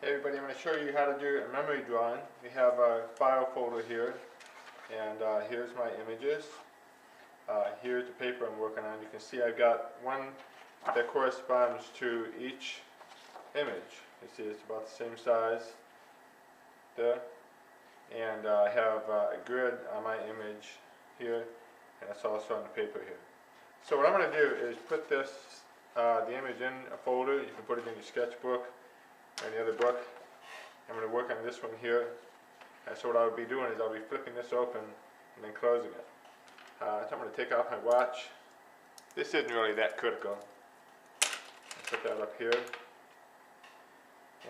Hey everybody, I'm going to show you how to do a memory drawing. We have a file folder here, and here's my images. Here's the paper I'm working on. You can see I've got one that corresponds to each image. You see it's about the same size there. And I have a grid on my image here, and it's also on the paper here. So what I'm going to do is put this, the image in a folder. You can put it in your sketchbook or any other book. I'm going to work on this one here. And so what I'll be doing is I'll be flipping this open and then closing it. So I'm going to take off my watch. This isn't really that critical. I'll put that up here.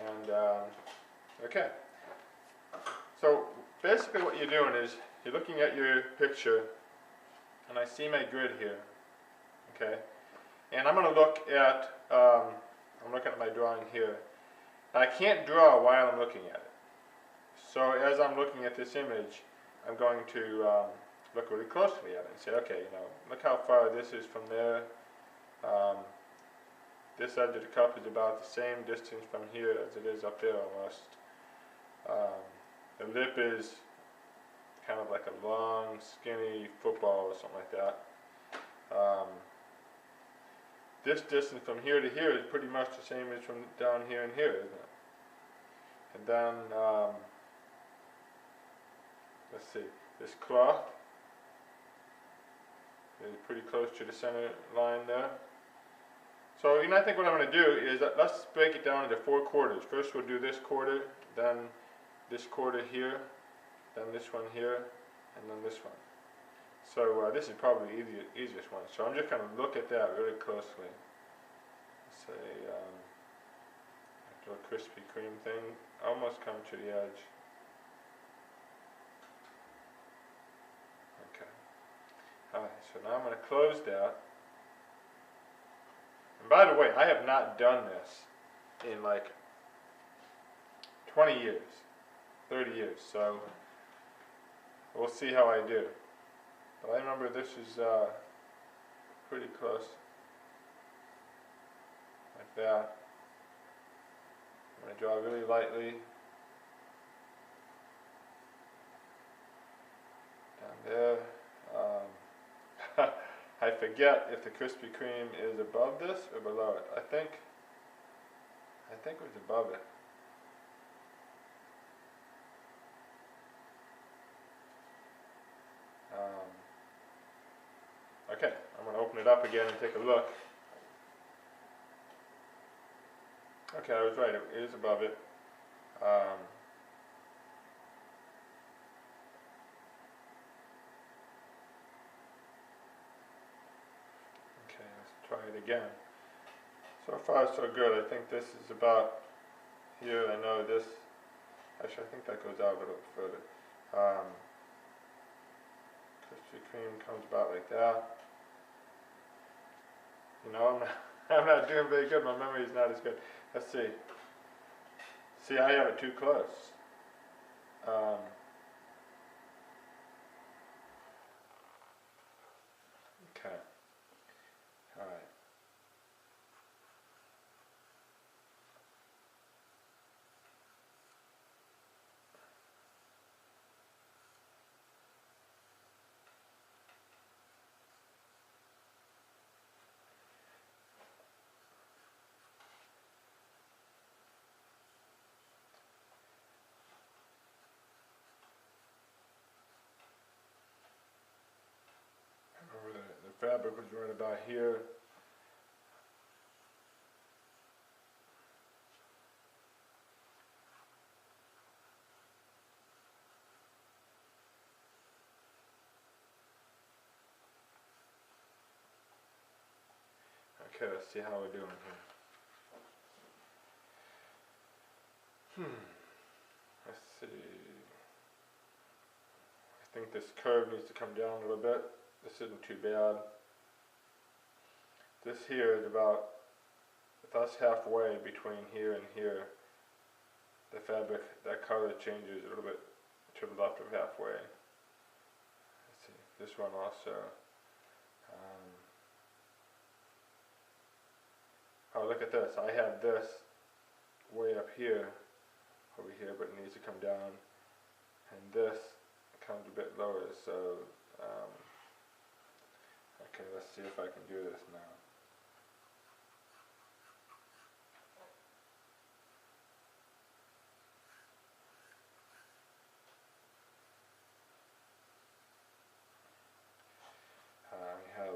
And okay. So basically what you're doing is you're looking at your picture, and I see my grid here. Okay. And I'm going to look at I'm looking at my drawing here. I can't draw while I'm looking at it. So as I'm looking at this image, I'm going to look really closely at it and say, okay, look how far this is from there. This edge of the cup is about the same distance from here as it is up there almost. The lip is kind of like a long, skinny football or something like that. This distance from here to here is pretty much the same as from down here and here, isn't it? And then, let's see, this cloth is pretty close to the center line there. So, I think what I'm going to do is, let's break it down into 4 quarters. First we'll do this quarter, then this quarter here, then this one here, and then this one. So this is probably the easiest one. So I'm just going to look at that really closely. Say, a little Krispy Kreme thing, almost come to the edge. Okay. Alright, so now I'm going to close that. And by the way, I have not done this in like 20 years, 30 years, so we'll see how I do. But I remember this is pretty close, like that. I'm going to draw really lightly down there. I forget if the Krispy Kreme is above this or below it. I think it was above it. Okay, I'm going to open it up again and take a look. Okay, I was right, it is above it. Okay, let's try it again. So far so good. I think this is about here. I know this, actually I think that goes out a little further. Krispy Kreme comes about like that. I'm not doing very good. My memory is not as good. Let's see. See, I have it too close. Okay. All right. The fabric was right about here. Okay, let's see how we're doing here. Let's see. I think this curve needs to come down a little bit. This isn't too bad. This here is about, that's halfway between here and here. The fabric, that color changes a little bit to the left of halfway. Let's see, this one also. Oh, look at this. I have this way up here, over here, but it needs to come down, and this comes a bit lower, so okay, let's see if I can do this now.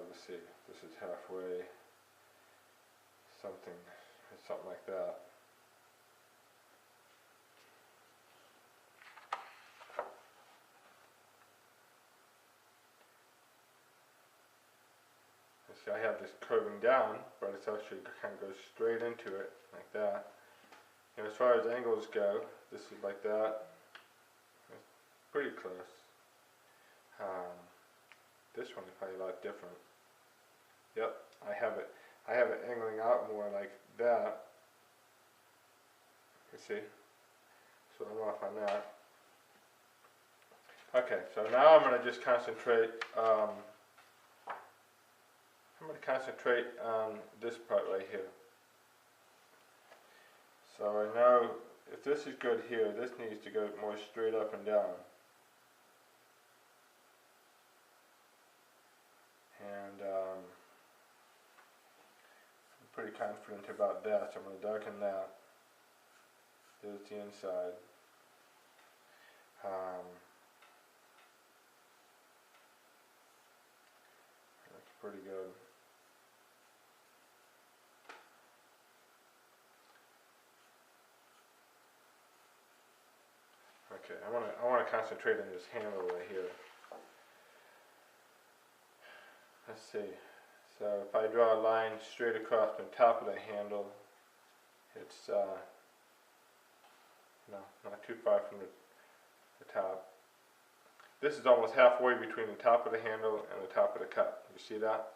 Let's see, this is halfway, something like that. See, I have this curving down, but it's actually kind of goes straight into it, like that. And as far as angles go, this is like that. It's pretty close. This one is probably a lot different. Yep, I have it angling out more like that. You see? So I'm off on that. Okay, so now I'm going to just concentrate. I'm going to concentrate on this part right here. So I know if this is good here, this needs to go more straight up and down. And I'm pretty confident about that, so I'm going to darken that. There's the inside. That's pretty good. Okay, I want to concentrate on this handle right here. Let's see. So if I draw a line straight across the top of the handle, it's not too far from the top. This is almost halfway between the top of the handle and the top of the cup. You see that?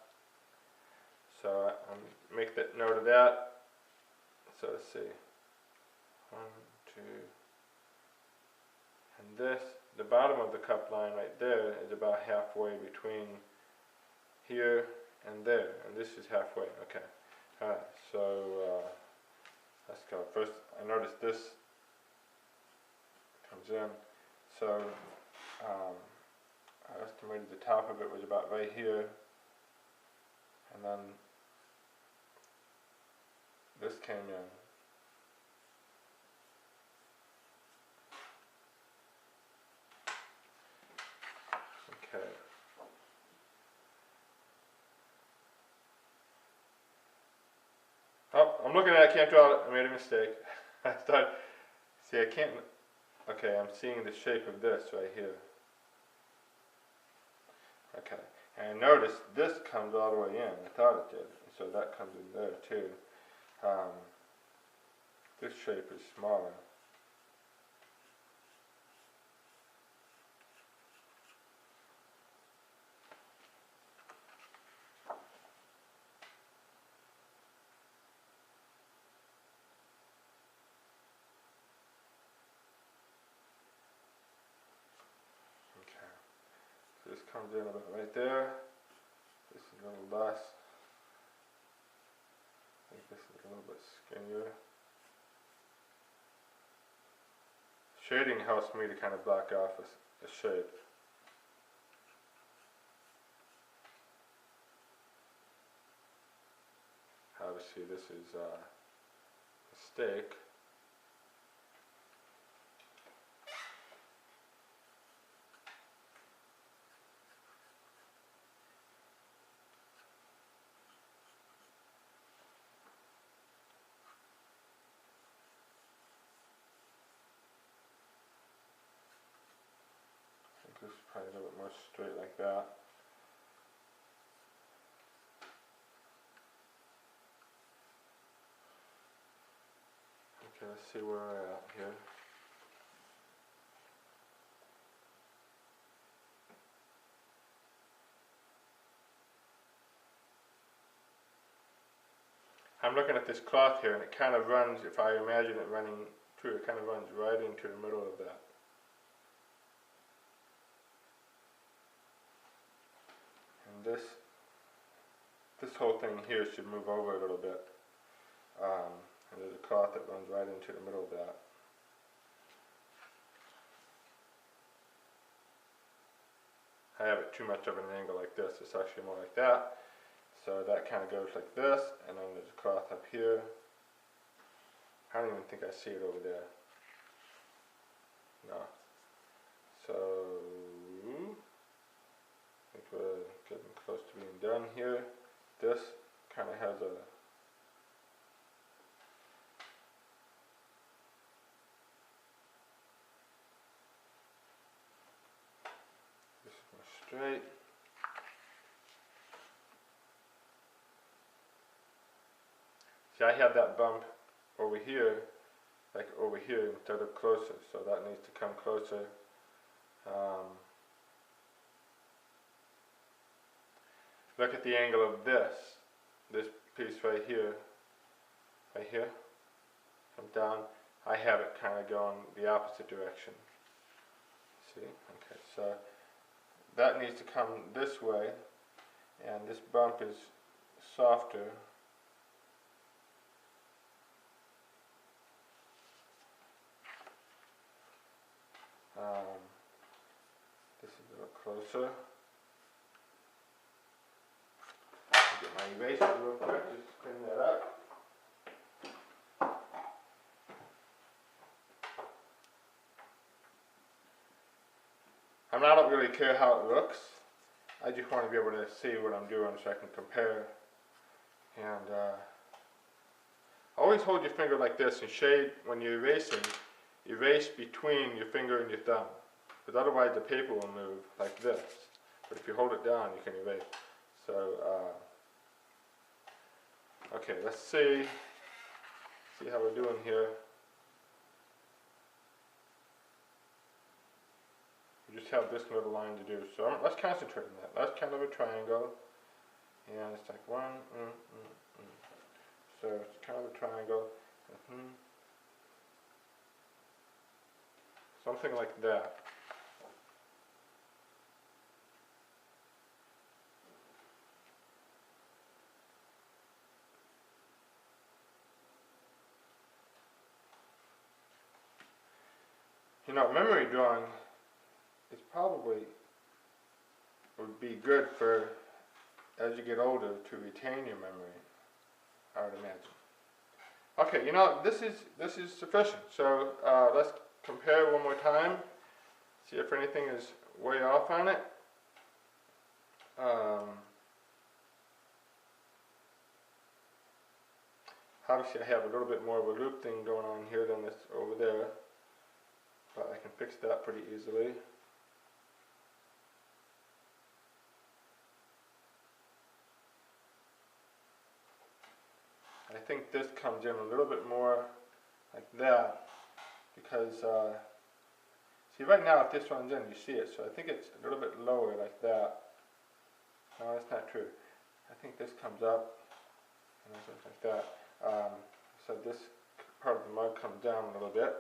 So I'll make that note of that. So let's see. 1, 2. And this, the bottom of the cup line right there is about halfway between here and there, and this is halfway. Okay. Alright, so let's go. First, I notice this comes in. So I estimated the top of it was about right here, and then this came in. Okay. Oh, I'm looking at it, I can't draw it. I made a mistake. See, I can't. Okay, I'm seeing the shape of this right here. Okay, and notice this comes all the way in. I thought it did, so that comes in there too. This shape is smaller. This comes in about right there. This is a little less. I think this is a little bit skinnier. Shading helps me to kind of block off a shape. Obviously this is a steak. This is probably a little bit more straight like that. Okay, let's see where we're at here. I'm looking at this cloth here, and it kind of runs, if I imagine it running through, it kind of runs right into the middle of that. And this whole thing here should move over a little bit. And there's a cloth that runs right into the middle of that. I have it too much of an angle like this. It's actually more like that. So that kind of goes like this, and then there's a cloth up here. I don't even think I see it over there. No. So I think we're getting close to being done here. This kind of has a straight. See, I have that bump over here, like over here instead of closer, so that needs to come closer. Look at the angle of this piece right here, come down. I have it kind of going the opposite direction. See? Okay, so that needs to come this way, and this bump is softer. This is a little closer. I'll get my eraser real quick, just clean that up. I don't really care how it looks. I just want to be able to see what I'm doing so I can compare. And always hold your finger like this and shade when you're erasing. Erase between your finger and your thumb, because otherwise the paper will move like this. But if you hold it down, you can erase. So, okay, let's see how we're doing here. We just have this little line to do. So let's concentrate on that. That's kind of a triangle, and it's like one. So it's kind of a triangle. Something like that. You know, memory drawing is probably would be good for as you get older to retain your memory, I would imagine. Okay, you know, this is sufficient. So let's compare one more time, see if anything is way off on it. Obviously I have a little bit more of a loop thing going on here than this over there, but I can fix that pretty easily. I think this comes in a little bit more like that, because see, right now if this one's in, you see it, so I think it's a little bit lower like that. No, that's not true. I think this comes up and this looks like that. So this part of the mug comes down a little bit.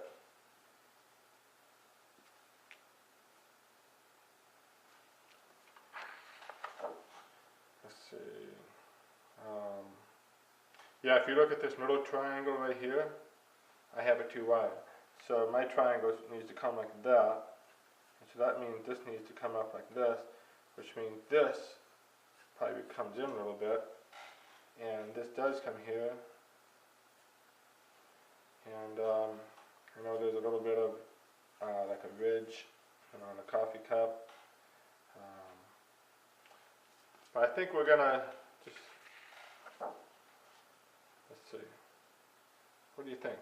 Let's see. Yeah, if you look at this little triangle right here, I have it too wide. So my triangle needs to come like that. And so that means this needs to come up like this, which means this probably comes in a little bit. And this does come here. And you know, there's a little bit of like a ridge, you know, on a coffee cup. But I think we're gonna just, let's see. What do you think?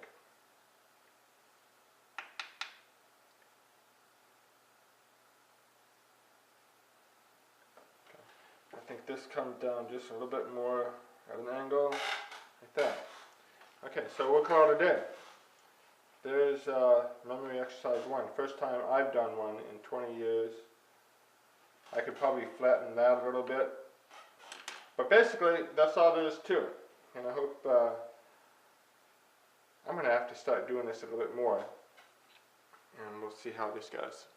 Okay. I think this comes down just a little bit more at an angle, like that. Okay, so we'll call it a day. There's memory exercise 1. First time I've done one in 20 years. I could probably flatten that a little bit. But basically, that's all there is to it. And I hope I'm going to have to start doing this a little bit more. And we'll see how this goes.